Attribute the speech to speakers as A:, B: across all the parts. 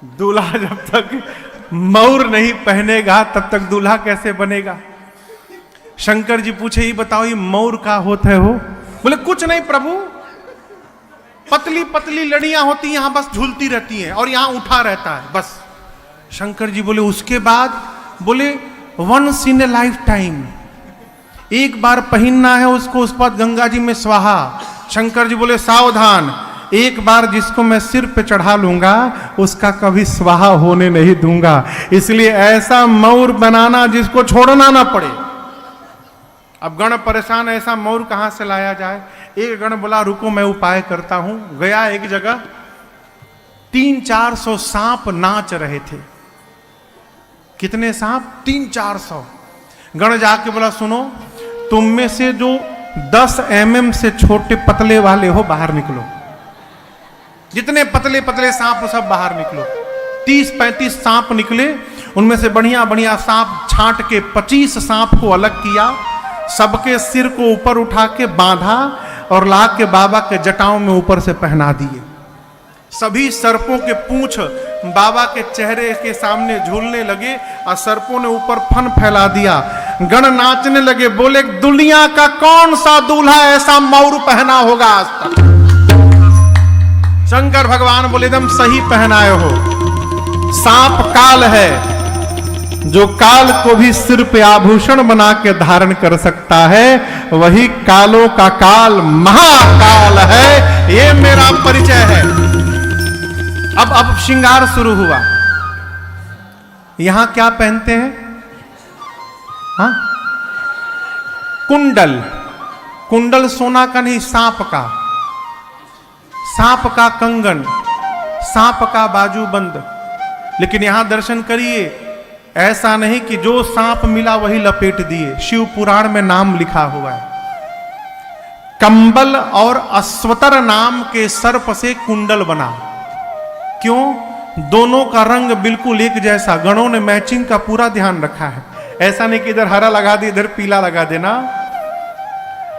A: दूल्हा जब तक मौर नहीं पहनेगा तब तक दूल्हा कैसे बनेगा। शंकर जी पूछे, ये बताओ ये मौर का होता है? हो बोले कुछ नहीं प्रभु, पतली पतली लड़ियां होती यहां बस झूलती रहती हैं और यहां उठा रहता है बस। शंकर जी बोले उसके बाद? बोले once in a lifetime, एक बार पहनना है उसको, उस पर गंगा जी में स्वाहा। शंकर जी बोले सावधान, एक बार जिसको मैं सिर पे चढ़ा लूंगा उसका कभी स्वाहा होने नहीं दूंगा, इसलिए ऐसा मौर बनाना जिसको छोड़ना ना पड़े। अब गण परेशान, ऐसा मौर कहां से लाया जाए? एक गण बोला रुको मैं उपाय करता हूं। गया एक जगह, 300-400 सांप नाच रहे थे। कितने सांप? 300-400। गण जाके बोला सुनो, तुम में से जो 10 mm से छोटे पतले वाले हो बाहर निकलो, जितने पतले पतले सांप हो सब बाहर निकलो। 30-35 सांप निकले, उनमें से बढ़िया बढ़िया सांप छांट के 25 सांप को अलग किया, सबके सिर को ऊपर उठा के बांधा और ला के बाबा के जटाओं में ऊपर से पहना दिए। सभी सर्पों के पूंछ बाबा के चेहरे के सामने झूलने लगे और सर्पों ने ऊपर फन फैला दिया। गण नाचने लगे, बोले दुनिया का कौन सा दूल्हा ऐसा मौर पहना होगा आज तक? शंकर भगवान बोले एकदम सही पहनाए हो। सांप काल है, जो काल को भी सिर पे आभूषण बना के धारण कर सकता है, वही कालों का काल महाकाल है। ये मेरा परिचय है। अब श्रृंगार शुरू हुआ। यहां क्या पहनते हैं? हाँ, कुंडल। कुंडल सोना का नहीं, सांप का। सांप का कंगन, सांप का बाजूबंद। लेकिन यहां दर्शन करिए, ऐसा नहीं कि जो सांप मिला वही लपेट दिए। शिव पुराण में नाम लिखा हुआ है, कंबल और अश्वतर नाम के सर्प से कुंडल बना। क्यों? दोनों का रंग बिल्कुल एक जैसा। गणों ने मैचिंग का पूरा ध्यान रखा है। ऐसा नहीं कि इधर हरा लगा दे इधर पीला लगा देना।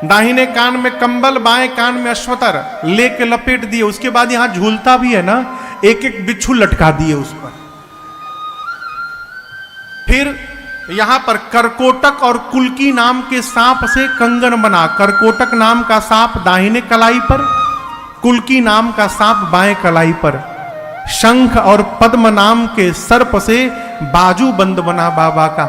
A: दाहिने कान में कंबल, बाएं कान में अश्वतर लेके लपेट दिए। उसके बाद यहां झूलता भी है ना, एक एक बिच्छू लटका दिए उस पर। फिर यहां पर करकोटक और कुल्की नाम के सांप से कंगन बना। करकोटक नाम का सांप दाहिने कलाई पर, कुल्की नाम का सांप बाएं कलाई पर। शंख और पद्म नाम के सर्प से बाजू बंद बना बाबा का।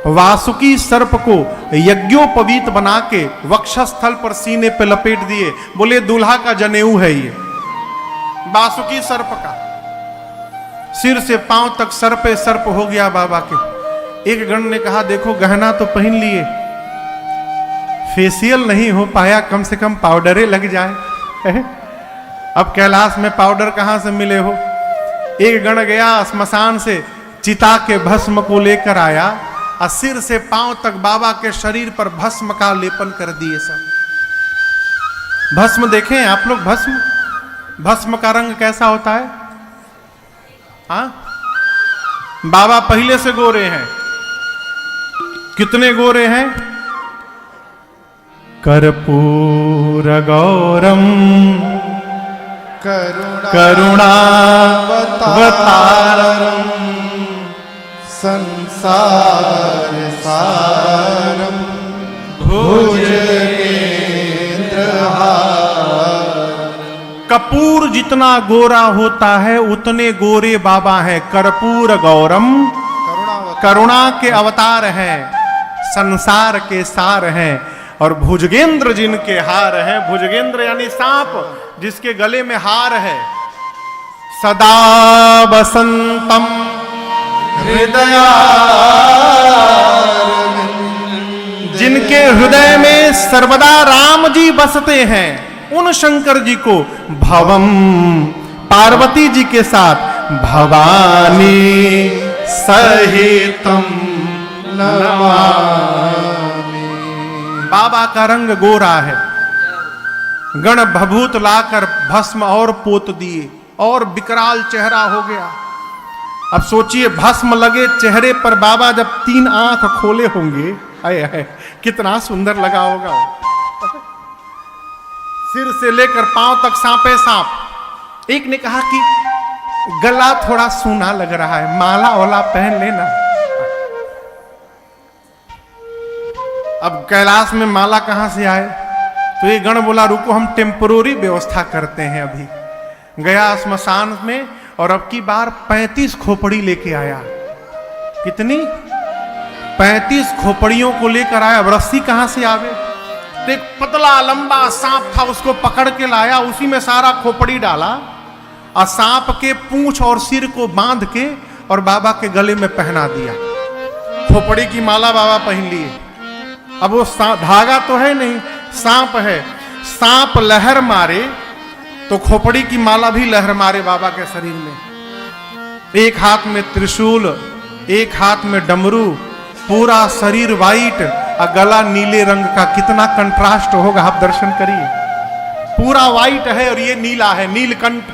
A: वासुकी सर्प को यज्ञोपवीत बना के वक्षस्थल पर सीने पे लपेट दिए। बोले दूल्हा का जनेऊ है ये, वासुकी सर्प का। सिर से पांव तक सर पे सर्प हो गया बाबा के। एक गण ने कहा देखो गहना तो पहन लिए, फेशियल नहीं हो पाया, कम से कम पाउडरे लग जाए। अब कैलाश में पाउडर कहां से मिले हो? एक गण गया श्मशान से चिता के भस्म को लेकर आया और सिर से पांव तक बाबा के शरीर पर भस्म का लेपन कर दिए। सब भस्म देखें आप लोग, भस्म का रंग कैसा होता है? हाँ, बाबा पहले से गोरे हैं। कितने गोरे हैं? कर्पूर गौरम करुणावतारम संसार सारम भुजगेंद्रहारम। कपूर जितना गोरा होता है उतने गोरे बाबा हैं। कर्पूर गौरम, करुणा के अवतार हैं, संसार के सार हैं। और भुजगेंद्र जिनके हार हैं, भुजगेंद्र यानी सांप जिसके गले में हार है। सदा बसंतम हृदया, जिनके हृदय में सर्वदा राम जी बसते हैं, उन शंकर जी को भवम, पार्वती जी के साथ भवानी सहितम नमामि। बाबा का रंग गोरा है। गण भभूत लाकर भस्म और पोत दिए और विकराल चेहरा हो गया। अब सोचिए भस्म लगे चेहरे पर, बाबा जब 3 आंख खोले होंगे, आए आए कितना सुंदर लगा होगा। सिर से लेकर पांव तक सांपे सांप। एक ने कहा कि गला थोड़ा सूना लग रहा है, माला ओला पहन लेना। अब कैलाश में माला कहां से आए? तो ये गण बोला रुको हम टेम्परोरी व्यवस्था करते हैं। अभी गया स्मशान में और अब की बार 35 खोपड़ी लेके आया। कितनी? 35 खोपड़ियों को लेकर आया। अब रस्सी कहां से आवे? तो एक पतला लंबा सांप था, उसको पकड़ के लाया, उसी में सारा खोपड़ी डाला और सांप के पूंछ और सिर को बांध के और बाबा के गले में पहना दिया। खोपड़ी की माला बाबा पहन लिए। अब वो धागा तो है नहीं, सांप है। सांप लहर मारे तो खोपड़ी की माला भी लहर मारे बाबा के शरीर में। एक हाथ में त्रिशूल, एक हाथ में डमरू, पूरा शरीर वाइट और गला नीले रंग का। कितना कंट्रास्ट होगा, आप दर्शन करिए। पूरा वाइट है और ये नीला है, नीलकंठ।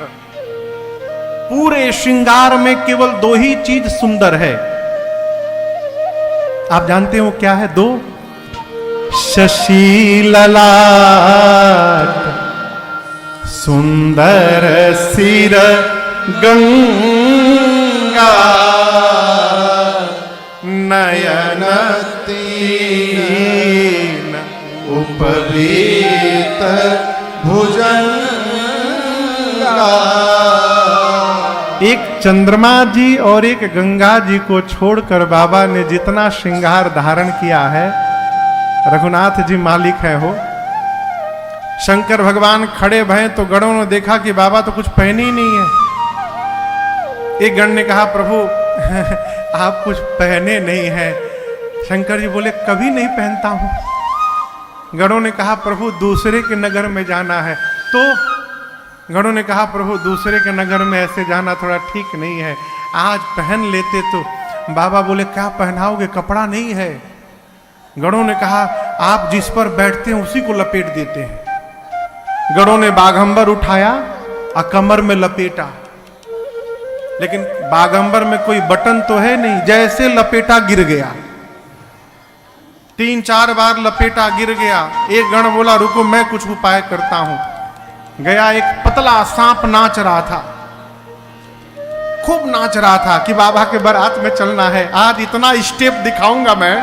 A: पूरे श्रृंगार में केवल 2 ही चीज सुंदर है। आप जानते हो क्या है? 2 शशि ललाट, सुंदर सिर गंगा, नयन तीन उपवीत भुजंगा। एक चंद्रमा जी और एक गंगा जी को छोड़कर बाबा ने जितना श्रृंगार धारण किया है, रघुनाथ जी मालिक है हो। शंकर भगवान खड़े भये तो गणों ने देखा कि बाबा तो कुछ पहने ही नहीं है। एक गण ने कहा प्रभु आप कुछ पहने नहीं हैं। शंकर जी बोले कभी नहीं पहनता हूं। गणों ने कहा प्रभु दूसरे के नगर में जाना है। तो गणों ने कहा प्रभु दूसरे के नगर में ऐसे जाना थोड़ा ठीक नहीं है, आज पहन लेते तो। बाबा बोले क्या पहनाओगे, कपड़ा नहीं है। गणों ने कहा आप जिस पर बैठते हैं उसी को लपेट देते हैं। गणों ने बाघंबर उठाया और कमर में लपेटा, लेकिन बाघंबर में कोई बटन तो है नहीं, जैसे लपेटा गिर गया। 3-4 बार लपेटा गिर गया। एक गण बोला रुको मैं कुछ उपाय करता हूं। गया, एक पतला सांप नाच रहा था, खूब नाच रहा था कि बाबा के बारात में चलना है, आज इतना स्टेप दिखाऊंगा मैं।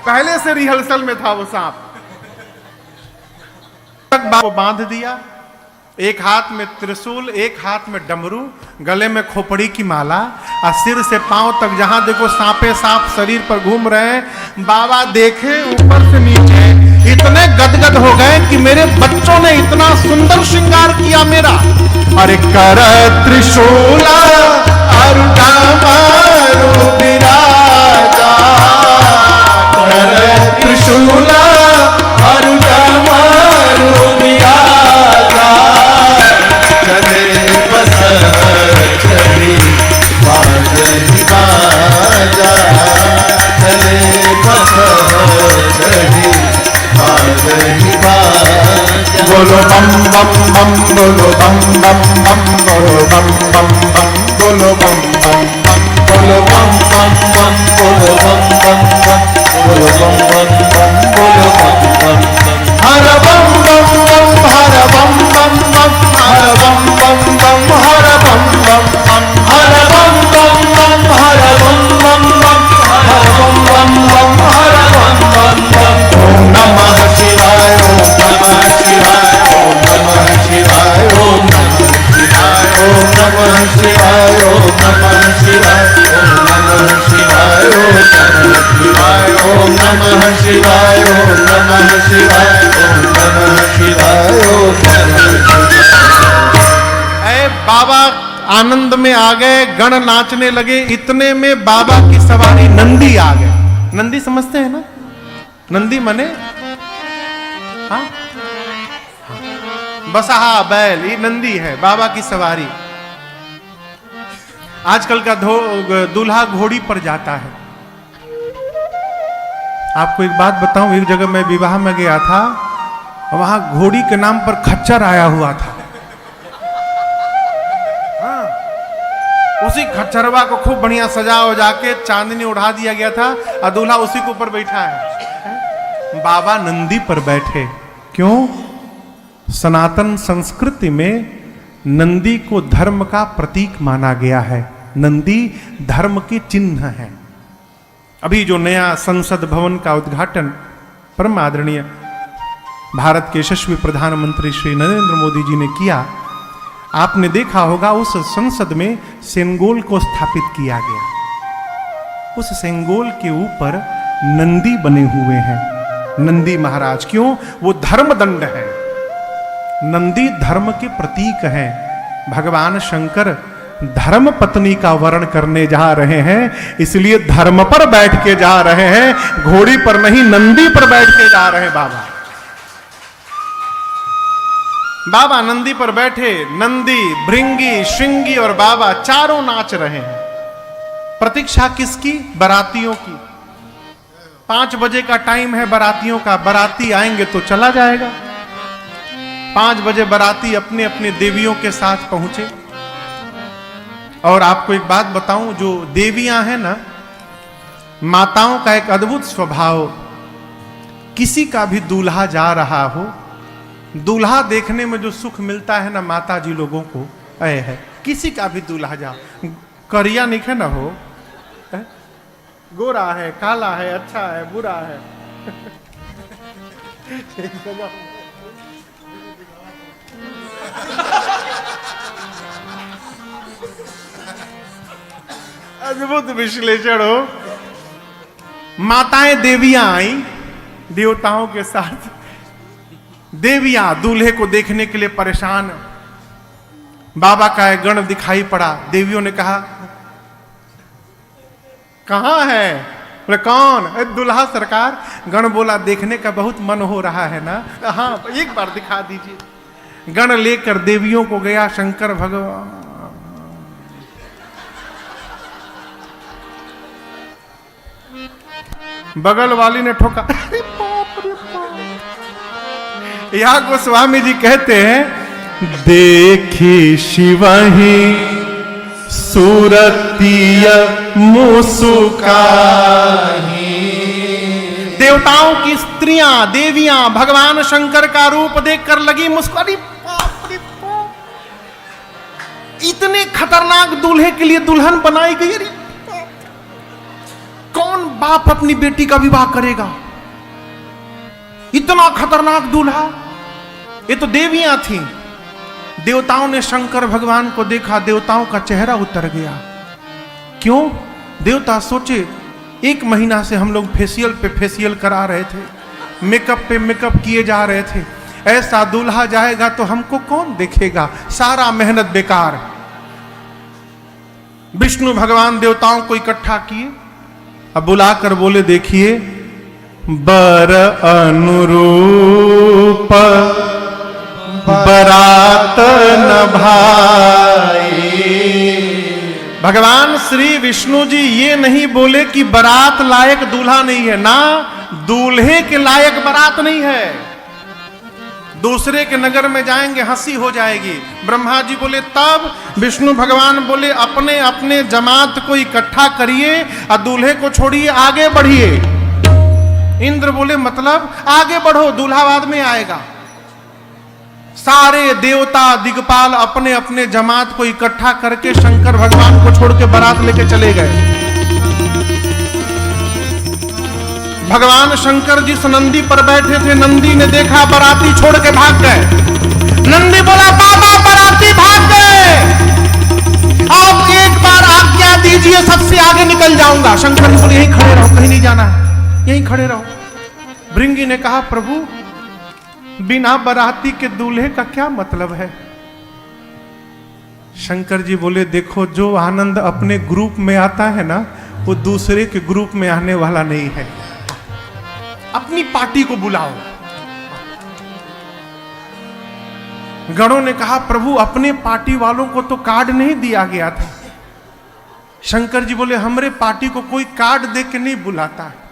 A: पहले से रिहर्सल में था वो सांप। को बांध दिया, एक हाथ में त्रिशूल, एक हाथ में डमरू, गले में खोपड़ी की माला और सिर से पांव तक जहां देखो सांपे सांप शरीर पर घूम रहे हैं। बाबा देखे ऊपर से नीचे, इतने गदगद हो गए कि मेरे बच्चों ने इतना सुंदर श्रृंगार किया मेरा। अरे कर त्रिशूला अरुणा मारू विराजा, कर त्रिशूला अरुणा मारू विराजा, चले बसर चली बाजरी बाजा, चले बसर चली बाजरी बाजा। बोलो बम बम बम, बोलो बम बम बम, बोलो बम बम बम, बोलो बम बम बम, बोलो बम बम बम, बोलो बम बम बम, बोलो बम बम बम, बोलो बम बम बम। हर बम बम बम, हर बम बम बम, हर बम बम बम, हर बम बम बम, हर बम बम बम, हर बम बम बम, हर बम बम बम, हर बम बम बम। ओम नमः शिवाय, ओम नमः शिवाय, ओम नमः शिवाय, ओम नमः शिवाय, ओम नमः शिवाय, ओम नमः शिवाय, ओम नमः शिवाय, ओम नमः शिवाय, ओम नमः शिवाय, ओम नमः शिवाय, ओम नमः शिवाय, ओम नमः शिवाय। ऐ बाबा आनंद में आ गए, गण नाचने लगे। इतने में बाबा की सवारी नंदी आ गए। नंदी समझते हैं ना? नंदी मने हाँ, बसहा बैल, ये नंदी है बाबा की सवारी। आजकल का दूल्हा घोड़ी पर जाता है। आपको एक बात बताऊं, एक जगह मैं विवाह में गया था, वहां घोड़ी के नाम पर खच्चर आया हुआ था। हाँ, उसी खच्चरवा को खूब बढ़िया सजा वजा के चांदनी उड़ा दिया गया था और दूल्हा उसी के ऊपर बैठा है। बाबा नंदी पर बैठे। क्यों? सनातन संस्कृति में नंदी को धर्म का प्रतीक माना गया है। नंदी धर्म के चिन्ह है। अभी जो नया संसद भवन का उद्घाटन परम आदरणीय भारत के यशस्वी प्रधानमंत्री श्री नरेंद्र मोदी जी ने किया, आपने देखा होगा उस संसद में सेंगोल को स्थापित किया गया। उस सेंगोल के ऊपर नंदी बने हुए हैं, नंदी महाराज। क्यों? वो धर्म दंड है। नंदी धर्म के प्रतीक है। भगवान शंकर धर्म पत्नी का वर्ण करने जा रहे हैं, इसलिए धर्म पर बैठ के जा रहे हैं, घोड़ी पर नहीं, नंदी पर बैठ के जा रहे हैं। बाबा नंदी पर बैठे, नंदी, भृंगी, श्रृंगी और बाबा चारों नाच रहे हैं। प्रतीक्षा किसकी? बारातियों की। 5 बजे का टाइम है बारातियों का। बाराती आएंगे तो चला जाएगा। 5 बजे बाराती अपने अपने देवियों के साथ पहुंचे। और आपको एक बात बताऊं, जो देवियां हैं ना, माताओं का एक अद्भुत स्वभाव, किसी का भी दूल्हा जा रहा हो, दूल्हा देखने में जो सुख मिलता है ना माता जी लोगों को, है किसी का भी दूल्हा जा, करिया निखे ना हो, गोरा है, काला है, अच्छा है, बुरा है, अद्भुत विश्लेषण हो। माताएं देवियां आई देवताओं के साथ। देवियां दूल्हे को देखने के लिए परेशान। बाबा का एक गण दिखाई पड़ा। देवियों ने कहा, कहां है? बोले कौन? दूल्हा सरकार। गण बोला, देखने का बहुत मन हो रहा है ना, हाँ एक बार दिखा दीजिए। गण लेकर देवियों को गया। शंकर भगवान बगल वाली ने ठोका। यहां गोस्वामी जी कहते हैं, देखी शिवही सूरतीय मुसुकाही। देवताओं की स्त्रियां, देवियां भगवान शंकर का रूप देखकर लगी मुस्कुराई। इतने खतरनाक दूल्हे के लिए दुल्हन बनाई गई। कौन बाप अपनी बेटी का विवाह करेगा? इतना खतरनाक दूल्हा। ये तो देवियां थीं। देवताओं ने शंकर भगवान को देखा, देवताओं का चेहरा उतर गया। क्यों? देवता सोचे, 1 महीना से हम लोग फेशियल पे फेशियल करा रहे थे, मेकअप पे मेकअप किए जा रहे थे, ऐसा दूल्हा जाएगा तो हमको कौन देखेगा? सारा मेहनत बेकार। विष्णु भगवान देवताओं को इकट्ठा किए। अब बुलाकर बोले, देखिए बर अनुरूप बरात न भाई। भगवान श्री विष्णु जी ये नहीं बोले कि बारात लायक दूल्हा नहीं है, ना दूल्हे के लायक बारात नहीं है। दूसरे के नगर में जाएंगे हंसी हो जाएगी। ब्रह्मा जी बोले तब, विष्णु भगवान बोले अपने अपने जमात को इकट्ठा करिए और दूल्हे को छोड़िए, आगे बढ़िए। इंद्र बोले मतलब आगे बढ़ो, दूल्हा बाद में आएगा। सारे देवता दिग्पाल अपने अपने जमात को इकट्ठा करके शंकर भगवान को छोड़ के बारात लेके चले गए। भगवान शंकर जिस नंदी पर बैठे थे, नंदी ने देखा बाराती छोड़ के भाग गए। नंदी बोला, बाबा बाराती भाग गए, आप एक बार आज्ञा दीजिए, सबसे आगे निकल जाऊंगा। शंकर बोले, यहीं खड़े रहो, कहीं नहीं जाना है, यहीं खड़े रहो। भृंगी ने कहा, प्रभु बिना बाराती के दूल्हे का क्या मतलब है? शंकर जी बोले, देखो जो आनंद अपने ग्रुप में आता है ना, वो दूसरे के ग्रुप में आने वाला नहीं है। अपनी पार्टी को बुलाओ। गणों ने कहा, प्रभु अपने पार्टी वालों को तो कार्ड नहीं दिया गया था। शंकर जी बोले, हमरे पार्टी को कोई कार्ड दे के नहीं बुलाता है।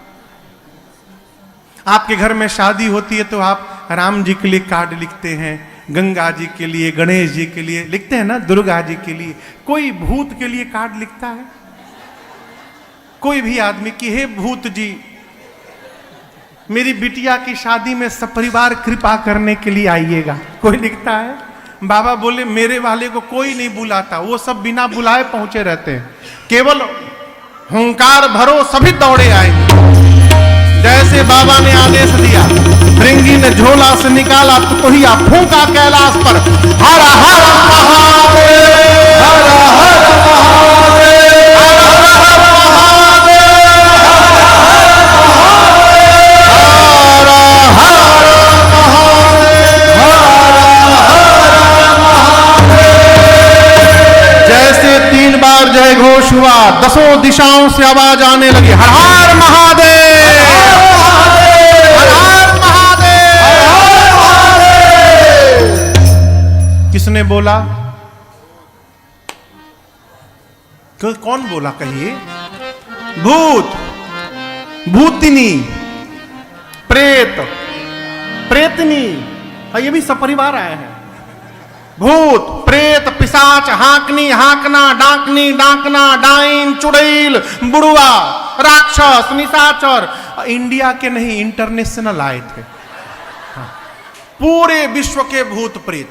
A: आपके घर में शादी होती है तो आप राम जी के लिए कार्ड लिखते हैं, गंगा जी के लिए, गणेश जी के लिए लिखते हैं ना, दुर्गा जी के लिए। कोई भूत के लिए कार्ड लिखता है? कोई भी आदमी कि हे भूत जी, मेरी बिटिया की शादी में सपरिवार कृपा करने के लिए आइएगा, कोई लिखता है? बाबा बोले मेरे वाले को कोई नहीं बुलाता, वो सब बिना बुलाए पहुंचे रहते हैं, केवल हुंकार भरो सभी दौड़े आएंगे। जैसे बाबा ने आदेश दिया, भृंगी ने झोला से निकाला तो ही फूंका कैलाश पर, हर हर महादेव, हर हर महादेव, हर हर महादेव, जैसे 3 बार जय घोष हुआ, 10 दिशाओं से आवाज आने लगी, हर हर महादेव, हर हर महादेव, हर हर महादेव। किसने बोला? कौन बोला कहिए? भूत, भूतिनी, प्रेत, प्रेतनी, ये भी सपरिवार आए हैं। भूत, प्रेत, पिशाच, हाकनी, हाकना, डाकनी, डाकना, डाइन, चुड़ैल, बुड़वा, राक्षस, निशाचर, इंडिया के नहीं इंटरनेशनल आए थे। पूरे विश्व के भूत प्रेत,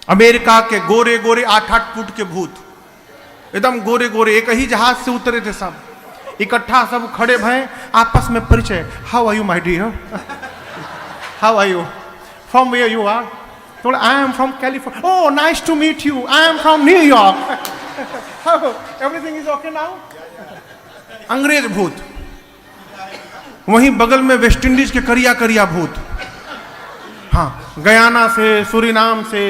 A: अमेरिका के गोरे गोरे 8-8 फुट के भूत, एकदम गोरे गोरे, एक ही जहाज से उतरे थे सब, इकट्ठा सब खड़े भय, आपस में परिचय, how are you my dear, how are you, from where you are, तो I am from California, oh nice to meet you, I am from New York, everything is okay now. अंग्रेज भूत, वहीं बगल में वेस्ट इंडीज के करिया करिया भूत, हाँ गयाना से, सूरीनाम से,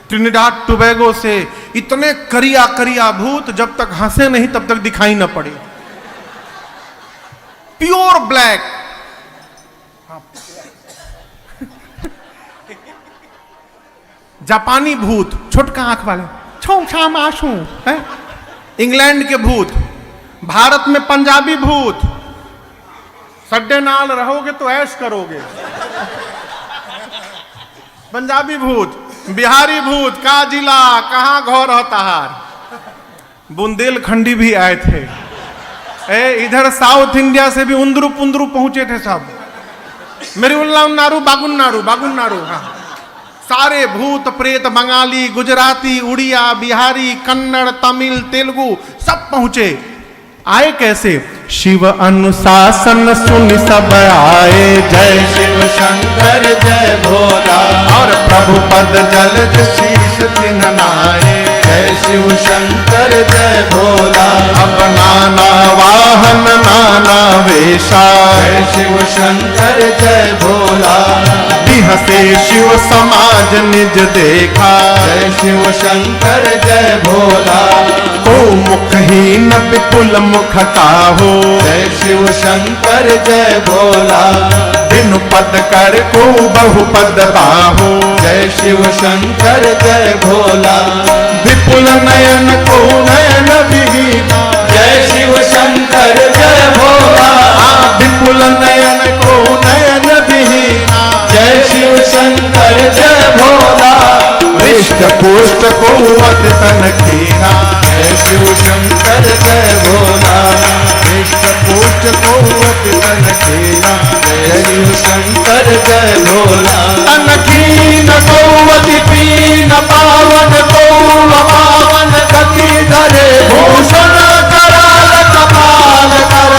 A: ट्रिनिडाड टोबैगो से, इतने करिया करिया भूत, जब तक हंसे नहीं तब तक दिखाई न पड़े, प्योर ब्लैक। जापानी भूत, छोटका आंख वाले, छो छाम आशू है। इंग्लैंड के भूत, भारत में पंजाबी भूत, सड्डे नाल रहोगे तो ऐश करोगे, पंजाबी भूत, बिहारी भूत, का जिला कहाँ घोर हताहार, बुंदेलखंडी भी आए थे, इधर साउथ इंडिया से भी उंदरू पुंदरू पहुंचे थे सब, मेरी उल्लारू बागुन्नारू बागुन्नारू, हाँ सारे भूत प्रेत, बंगाली, गुजराती, उड़िया, बिहारी, कन्नड़, तमिल, तेलुगु सब पहुंचे। आए कैसे? शिव अनुशासन सुन सब आए, जय शिव शंकर जय भोला, और प्रभु पद जलद शीश दिन नाए, जय शिव शंकर जय भोला। अब नाना वाहन नाना वेशा, जय शिव शंकर जय भोला। हसे शिव समाज निज देखा, जय शिव शंकर जय भोला। को मुखहीन विपुल मुख काहो, जय शिव शंकर जय भोला। बिनु पद कर को बहु पद बाहो, जय शिव शंकर जय भोला। विपुल नयन को नयन विहीना, जय शिव शंकर जय भोला। विपुल नयन को नयन विहीना, जय शिव शंकर जय भोला। हृष्ट पुष्ट को तन कीना, जय शिव शंकर जय भोला। हृष्ट पुष्ट को तन कीना, जय शिव शंकर जय भोला। तन कीन गौवती पीन पावन को पावन गति धरे, भूषण कराल कपाल कर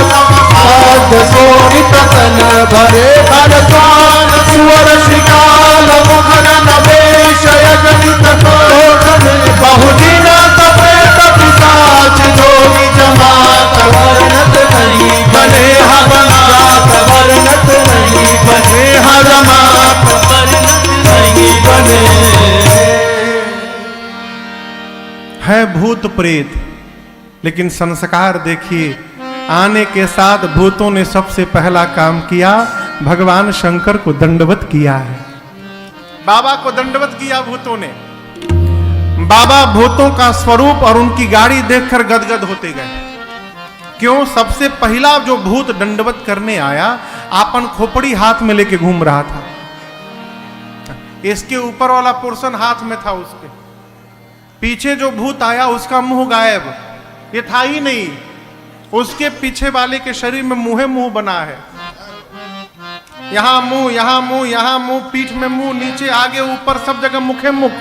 A: सोनित तन भरे। हर स्वान सुवर शिकाल मुखन नवेश यजनित कोटन, बहुदिन तपेत पिशाच जोगी जमात वर्णत नहीं बने। हमात वर्णत नहीं बने, हमात वर्णत नहीं बने। है भूत प्रेत, लेकिन संस्कार देखिए, आने के साथ भूतों ने सबसे पहला काम किया, भगवान शंकर को दंडवत किया है। बाबा को दंडवत किया भूतों ने। बाबा भूतों का स्वरूप और उनकी गाड़ी देखकर गदगद होते गए। क्यों? सबसे पहला जो भूत दंडवत करने आया, आपन खोपड़ी हाथ में लेके घूम रहा था। इसके ऊपर वाला पोर्शन हाथ में था उसके। पीछे जो भूत आया उसका मुंह गायब, ये था ही नहीं। उसके पीछे वाले के शरीर में मुंह बना है। यहां मुंह, यहां मुंह, यहां मुंह, पीठ में मुंह, नीचे, आगे, ऊपर, सब जगह मुखे मुख।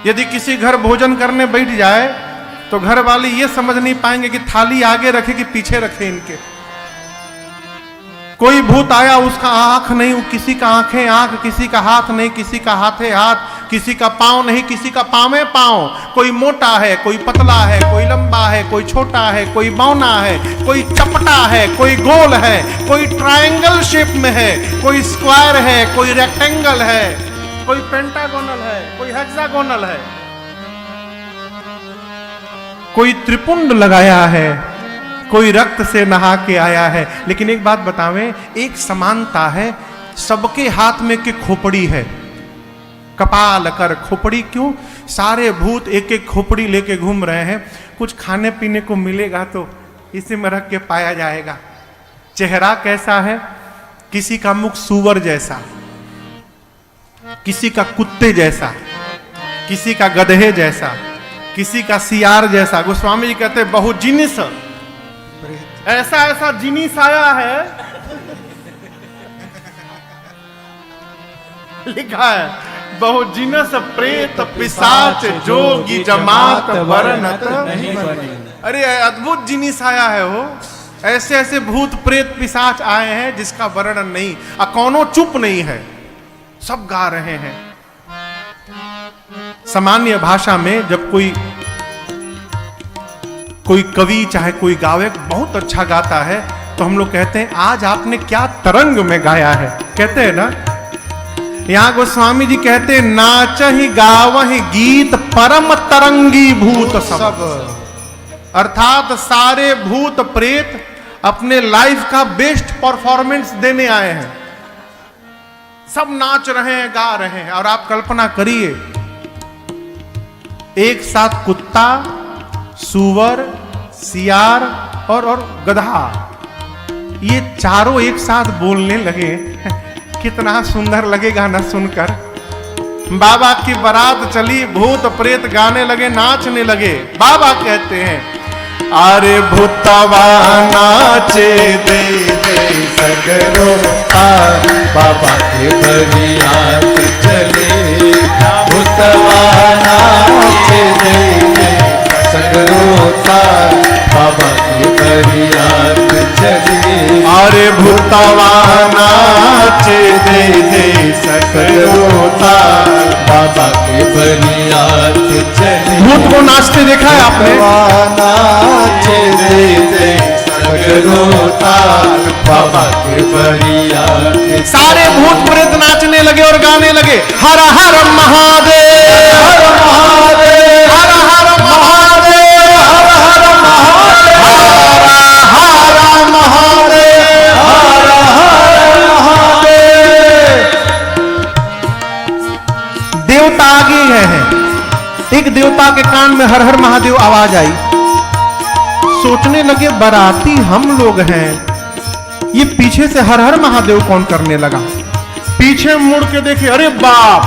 A: यदि किसी घर भोजन करने बैठ जाए तो घर वाले ये समझ नहीं पाएंगे कि थाली आगे रखे कि पीछे रखे इनके। कोई भूत आया, उसका आंख नहीं, किसी का आंखें आंख, किसी का हाथ नहीं, किसी का हाथे हाथ, किसी का पांव नहीं, किसी का पांवे पांव। कोई मोटा है, कोई पतला है, कोई लंबा है, कोई छोटा है, कोई बौना है, कोई चपटा है, कोई गोल है, कोई ट्रायंगल शेप में है, कोई स्क्वायर है, कोई रेक्टेंगल है, कोई पेंटागोनल है, कोई हेक्सागोनल है, कोई त्रिपुंड लगाया है, कोई रक्त से नहा के आया है। लेकिन एक बात बतावें, एक समानता है, सबके हाथ में के खोपड़ी है, कपाल कर खोपड़ी। क्यों? सारे भूत एक एक खोपड़ी लेके घूम रहे हैं। कुछ खाने पीने को मिलेगा तो इसी में रख के पाया जाएगा। चेहरा कैसा है? किसी का मुख सूअर जैसा, किसी का कुत्ते जैसा, किसी का गधे जैसा, किसी का सियार जैसा। गोस्वामी जी कहते बहुत जिनिस, ऐसा ऐसा जिनिस आया है, लिखा है बहुत जिनस प्रेत पिशाच जोगी जमात वर्णत नहीं बनी। अरे अद्भुत जिनिस आया है वो। ऐसे ऐसे भूत प्रेत पिशाच आए हैं जिसका वर्णन नहीं, कौनो चुप नहीं है, सब गा रहे हैं। सामान्य भाषा में जब कोई कवि चाहे कोई गायक बहुत अच्छा गाता है तो हम लोग कहते हैं आज आपने क्या तरंग में गाया है, कहते हैं ना। यहां गोस्वामी जी कहते हैं नाचहि गावहि गीत परम तरंगी भूत सब। अर्थात सारे भूत प्रेत अपने लाइफ का बेस्ट परफॉर्मेंस देने आए हैं, सब नाच रहे हैं, गा रहे हैं। और आप कल्पना करिए, एक साथ कुत्ता, सूअर, सियार और गधा, ये चारों एक साथ बोलने लगे, कितना सुंदर लगेगा ना सुनकर। बाबा की बारात चली, भूत प्रेत गाने लगे, नाचने लगे। बाबा कहते हैं अरे भूतवा नाचे दे दे सगरो बाबा के बरियात चले। भूतवा नाचे दे दे सगरो बाबा के बरियात चले। अरे भूतवा नाचे दे दे सगरो बाबा के बरियात चले। भूत को नाचते देखा है आपने? नाचे दे दे सगरो बाबा के बरियात। सारे भूत प्रेत नाचने लगे और गाने लगे हर हर महादेव, हर महादेव, हर हर महादेव, हर हर महादेव, हर हर महादेव, हर हर महादेव। देवता आगे हैं। एक देवता के कान में हर हर महादेव आवाज आई। सोचने लगे बाराती हम लोग हैं, ये पीछे से हर हर महादेव कौन करने लगा। पीछे मुड़ के देखे, अरे बाप।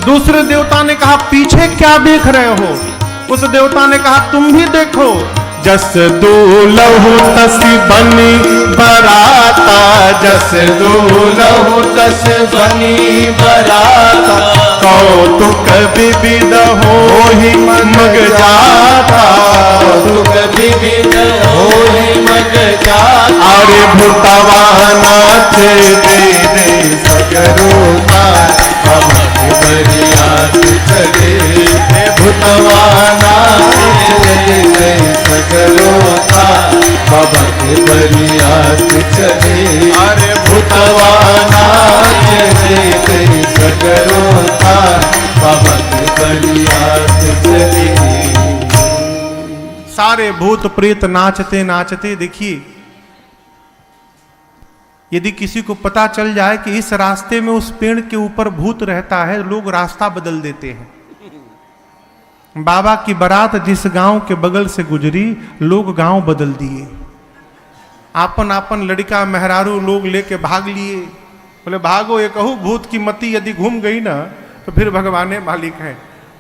A: दूसरे देवता ने कहा पीछे क्या देख रहे हो? उस देवता ने कहा तुम भी देखो। जस दूलहु तस बनी बराता, जस दूलहु तस बनी बराता। कौतुक विविध होहि मग जाता, कौतुक विविध होहि मग जाता। अरे भूतवा नाचे दे दे सगरोता बाबा के बरियात चले। भूतवा नाचे दे दे सगरोता बाबा के बरियात चले। अरे भूतवा नाचे दे दे सगरोता बाबा के बरियात चले। सारे भूत प्रेत नाचते नाचते, देखिए यदि किसी को पता चल जाए कि इस रास्ते में उस पेड़ के ऊपर भूत रहता है, लोग रास्ता बदल देते हैं। बाबा की बारात जिस गांव के बगल से गुजरी, लोग गांव बदल दिए। आपन आपन लड़का मेहरारू लोग लेके भाग लिए। बोले भागो, ये कहूँ भूत की मती यदि घूम गई ना तो फिर भगवान मालिक है।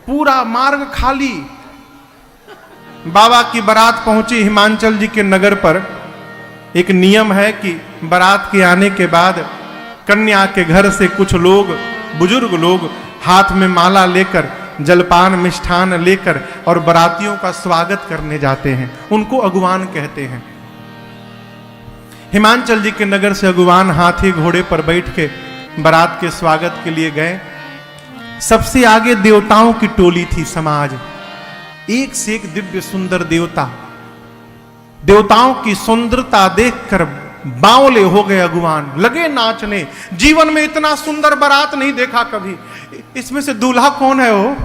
A: पूरा मार्ग खाली। बाबा की बारात पहुंची हिमांचल जी के नगर पर। एक नियम है कि बारात के आने के बाद कन्या के घर से कुछ लोग, बुजुर्ग लोग, हाथ में माला लेकर, जलपान मिष्ठान लेकर और बारातियों का स्वागत करने जाते हैं। उनको अगुवान कहते हैं। हिमांचल जी के नगर से अगुवान हाथी घोड़े पर बैठ के बारात के स्वागत के लिए गए। सबसे आगे देवताओं की टोली थी समाज, एक से एक दिव्य सुंदर देवता। देवताओं की सुंदरता देखकर बावले हो गए अगुवान, लगे नाचने। जीवन में इतना सुंदर बारात नहीं देखा कभी। इसमें से दूल्हा कौन है? वो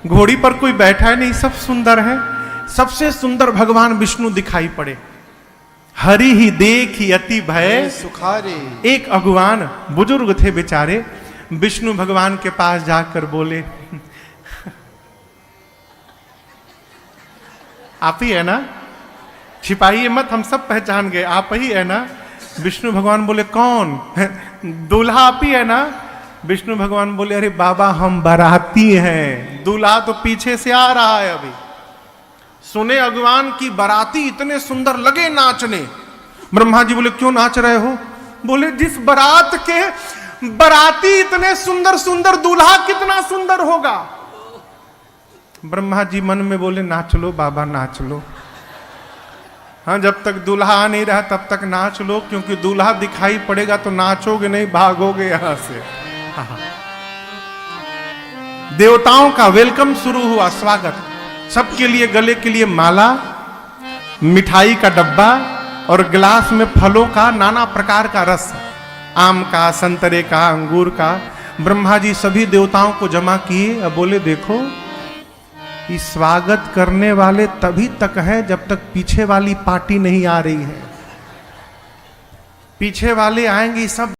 A: घोड़ी पर कोई बैठा है नहीं, सब सुंदर है। सबसे सुंदर भगवान विष्णु दिखाई पड़े। हरि ही देखी अति भय
B: सुखारे।
A: एक अगुवान बुजुर्ग थे बेचारे, विष्णु भगवान के पास जाकर बोले, आप ही है ना? छिपाइए मत, हम सब पहचान गए, आप ही है ना? विष्णु भगवान बोले, कौन? दूल्हा आप ही है ना? विष्णु भगवान बोले, अरे बाबा हम बाराती हैं, दूल्हा तो पीछे से आ रहा है अभी। सुने अगुवान की बाराती इतने सुंदर, लगे नाचने। ब्रह्मा जी बोले, क्यों नाच रहे हो? बोले, जिस बारात के बाराती इतने सुंदर सुंदर, दूल्हा कितना सुंदर होगा। ब्रह्मा जी मन में बोले, नाच लो बाबा नाच लो। हाँ, जब तक दूल्हा आ नहीं रहा तब तक नाच लो, क्योंकि दूल्हा दिखाई पड़ेगा तो नाचोगे नहीं, भागोगे यहां से। हाँ। देवताओं का वेलकम शुरू हुआ, स्वागत। सबके लिए गले के लिए माला, मिठाई का डब्बा और गिलास में फलों का, नाना प्रकार का रस, आम का, संतरे का, अंगूर का। ब्रह्मा जी सभी देवताओं को जमा किए। अब बोले, देखो ये स्वागत करने वाले तभी तक है जब तक पीछे वाली पार्टी नहीं आ रही है। पीछे वाले आएंगे सब